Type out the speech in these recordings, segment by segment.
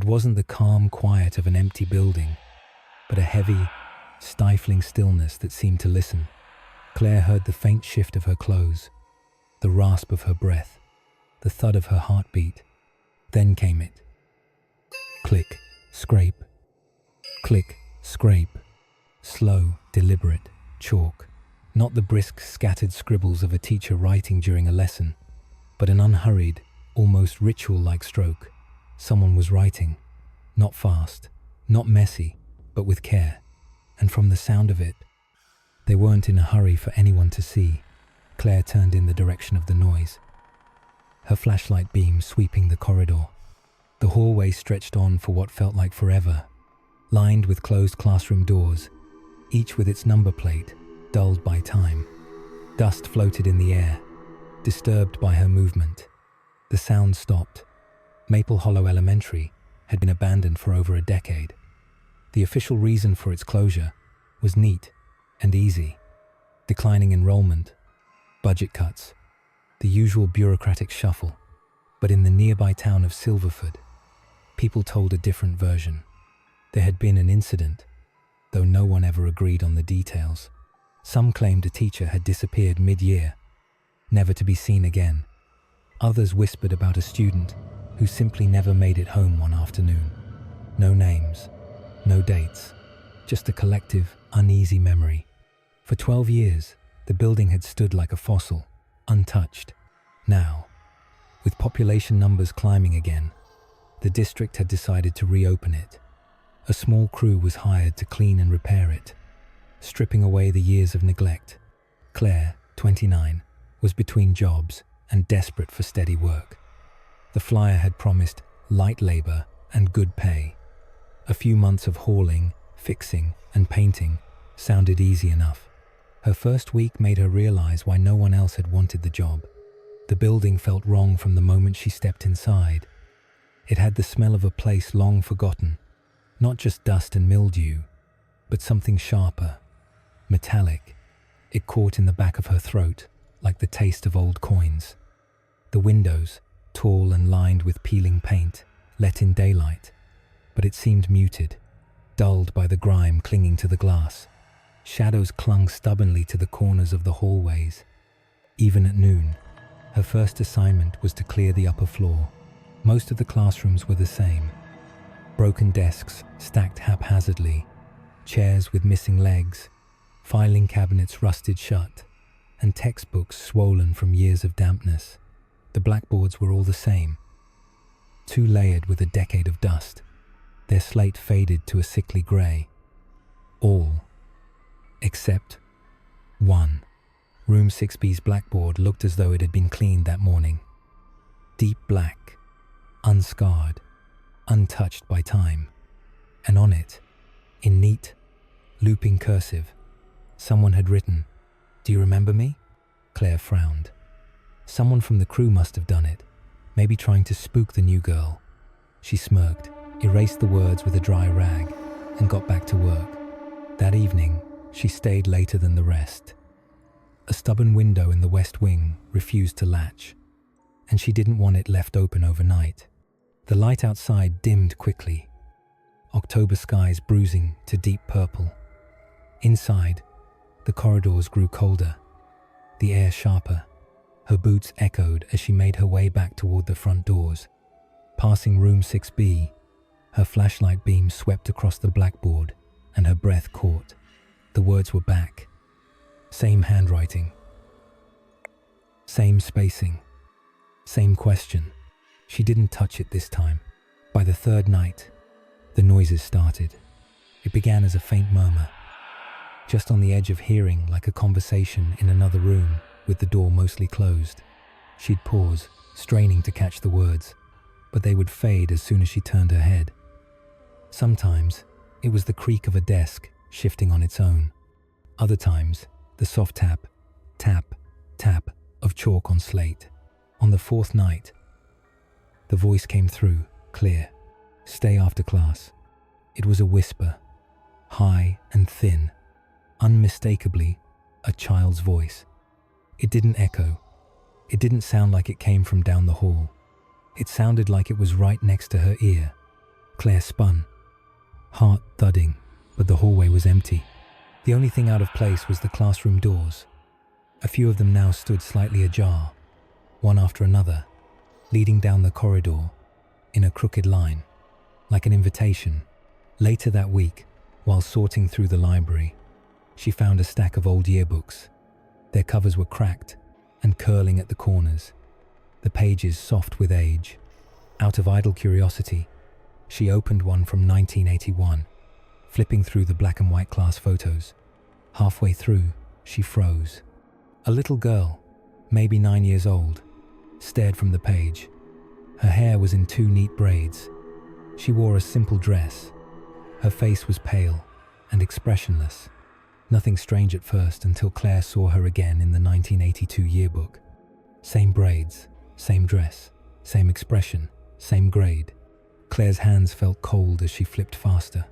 It wasn't the calm quiet of an empty building, but a heavy, stifling stillness that seemed to listen. Claire heard the faint shift of her clothes, the rasp of her breath, the thud of her heartbeat. Then came it. Click, scrape. Click, scrape. Slow, deliberate, chalk. Not the brisk, scattered scribbles of a teacher writing during a lesson, but an unhurried, almost ritual-like stroke. Someone was writing, not fast, not messy, but with care. And from the sound of it, they weren't in a hurry for anyone to see. Claire turned in the direction of the noise, her flashlight beam sweeping the corridor. The hallway stretched on for what felt like forever, lined with closed classroom doors, each with its number plate, dulled by time. Dust floated in the air, disturbed by her movement. The sound stopped. Maple Hollow Elementary had been abandoned for over a decade. The official reason for its closure was neat and easy: declining enrollment, budget cuts, the usual bureaucratic shuffle. But in the nearby town of Silverford, people told a different version. There had been an incident, though no one ever agreed on the details. Some claimed a teacher had disappeared mid-year, never to be seen again. Others whispered about a student who simply never made it home one afternoon. No names, no dates, just a collective, uneasy memory. For 12 years, the building had stood like a fossil, untouched. Now, with population numbers climbing again, the district had decided to reopen it. A small crew was hired to clean and repair it, stripping away the years of neglect. Claire, 29, was between jobs and desperate for steady work. The flyer had promised light labor and good pay. A few months of hauling, fixing, and painting sounded easy enough. Her first week made her realize why no one else had wanted the job. The building felt wrong from the moment she stepped inside. It had the smell of a place long forgotten, not just dust and mildew, but something sharper, metallic. It caught in the back of her throat, like the taste of old coins. The windows, tall and lined with peeling paint, let in daylight, but it seemed muted, dulled by the grime clinging to the glass. Shadows clung stubbornly to the corners of the hallways. Even at noon, her first assignment was to clear the upper floor. Most of the classrooms were the same. Broken desks stacked haphazardly, chairs with missing legs, filing cabinets rusted shut, and textbooks swollen from years of dampness. The blackboards were all the same, two-layered with a decade of dust, their slate faded to a sickly grey. All, except one. Room 6B's blackboard looked as though it had been cleaned that morning. Deep black, unscarred, untouched by time. And on it, in neat, looping cursive, someone had written, "Do you remember me?" Claire frowned. Someone from the crew must have done it, maybe trying to spook the new girl. She smirked, erased the words with a dry rag, and got back to work. That evening, she stayed later than the rest. A stubborn window in the west wing refused to latch, and she didn't want it left open overnight. The light outside dimmed quickly, October skies bruising to deep purple. Inside, the corridors grew colder, the air sharper. Her boots echoed as she made her way back toward the front doors. Passing room 6B, her flashlight beam swept across the blackboard and her breath caught. The words were back. Same handwriting. Same spacing. Same question. She didn't touch it this time. By the third night, the noises started. It began as a faint murmur, just on the edge of hearing, like a conversation in another room with the door mostly closed. She'd pause, straining to catch the words, but they would fade as soon as she turned her head. Sometimes, it was the creak of a desk shifting on its own. Other times, the soft tap, tap, tap of chalk on slate. On the fourth night, the voice came through, clear. "Stay after class." It was a whisper, high and thin, unmistakably a child's voice. It didn't echo. It didn't sound like it came from down the hall. It sounded like it was right next to her ear. Claire spun, heart thudding, but the hallway was empty. The only thing out of place was the classroom doors. A few of them now stood slightly ajar, one after another, leading down the corridor in a crooked line, like an invitation. Later that week, while sorting through the library, she found a stack of old yearbooks. Their covers were cracked and curling at the corners, the pages soft with age. Out of idle curiosity, she opened one from 1981, flipping through the black and white class photos. Halfway through, she froze. A little girl, maybe 9 years old, stared from the page. Her hair was in 2 neat braids. She wore a simple dress. Her face was pale and expressionless. Nothing strange at first until Claire saw her again in the 1982 yearbook. Same braids, same dress, same expression, same grade. Claire's hands felt cold as she flipped faster.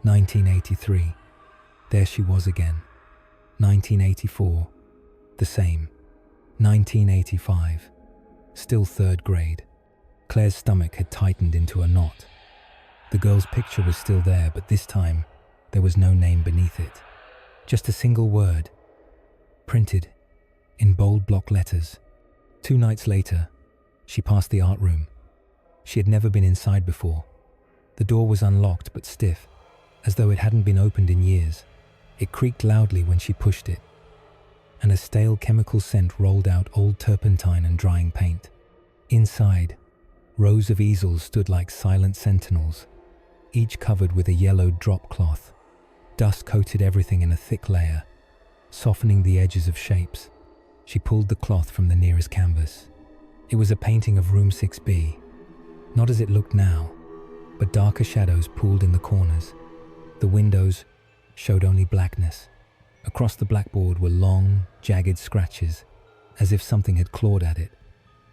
1983. There she was again. 1984. The same. 1985. Still 3rd grade. Claire's stomach had tightened into a knot. The girl's picture was still there, but this time there was no name beneath it. Just a single word, printed in bold block letters. 2 nights later, she passed the art room. She had never been inside before. The door was unlocked but stiff, as though it hadn't been opened in years. It creaked loudly when she pushed it, and a stale chemical scent rolled out old turpentine and drying paint. Inside, rows of easels stood like silent sentinels, each covered with a yellowed drop cloth. Dust coated everything in a thick layer, softening the edges of shapes. She pulled the cloth from the nearest canvas. It was a painting of room 6B, not as it looked now, but darker shadows pooled in the corners. The windows showed only blackness. Across the blackboard were long, jagged scratches, as if something had clawed at it.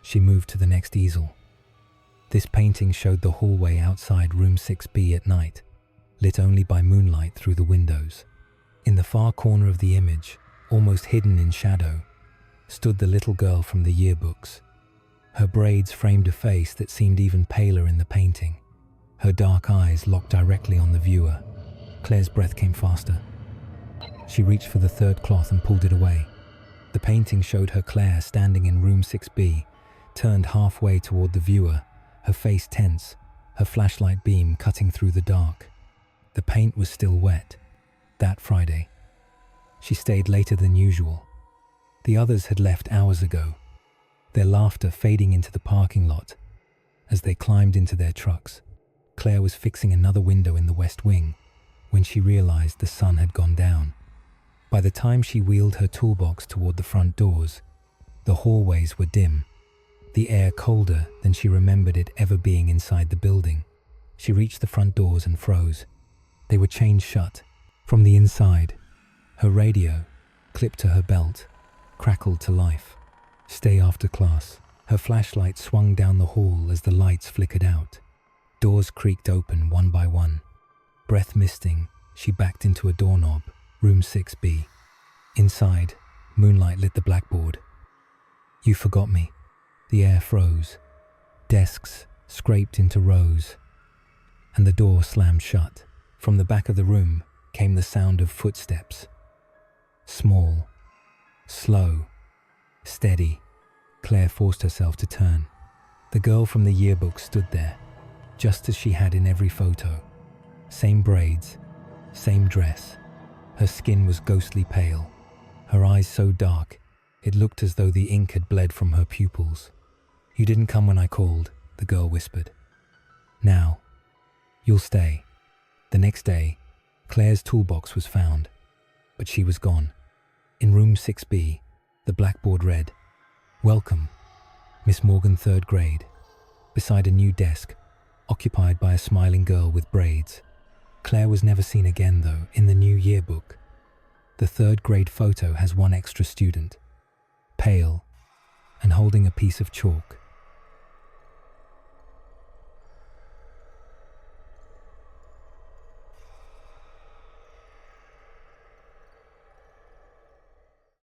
She moved to the next easel. This painting showed the hallway outside room 6B at night, lit only by moonlight through the windows. In the far corner of the image, almost hidden in shadow, stood the little girl from the yearbooks. Her braids framed a face that seemed even paler in the painting. Her dark eyes locked directly on the viewer. Claire's breath came faster. She reached for the 3rd cloth and pulled it away. The painting showed her Claire standing in room 6B, turned halfway toward the viewer, her face tense, her flashlight beam cutting through the dark. The paint was still wet. That Friday. She stayed later than usual. The others had left hours ago, their laughter fading into the parking lot as they climbed into their trucks. Claire was fixing another window in the west wing when she realized the sun had gone down. By the time she wheeled her toolbox toward the front doors, the hallways were dim, the air colder than she remembered it ever being inside the building. She reached the front doors and froze. They were chained shut. From the inside, her radio, clipped to her belt, crackled to life. Stay after class. Her flashlight swung down the hall as the lights flickered out. Doors creaked open one by one. Breath misting, she backed into a doorknob, room 6B. Inside, moonlight lit the blackboard. You forgot me. The air froze. Desks scraped into rows, and the door slammed shut. From the back of the room came the sound of footsteps. Small, slow, steady. Claire forced herself to turn. The girl from the yearbook stood there, just as she had in every photo. Same braids, same dress. Her skin was ghostly pale, her eyes so dark it looked as though the ink had bled from her pupils. You didn't come when I called, the girl whispered. Now, you'll stay. The next day, Claire's toolbox was found, but she was gone. In room 6B, the blackboard read, Welcome, Miss Morgan, 3rd grade, beside a new desk, occupied by a smiling girl with braids. Claire was never seen again, though, in the new yearbook. The 3rd grade photo has one extra student, pale and holding a piece of chalk.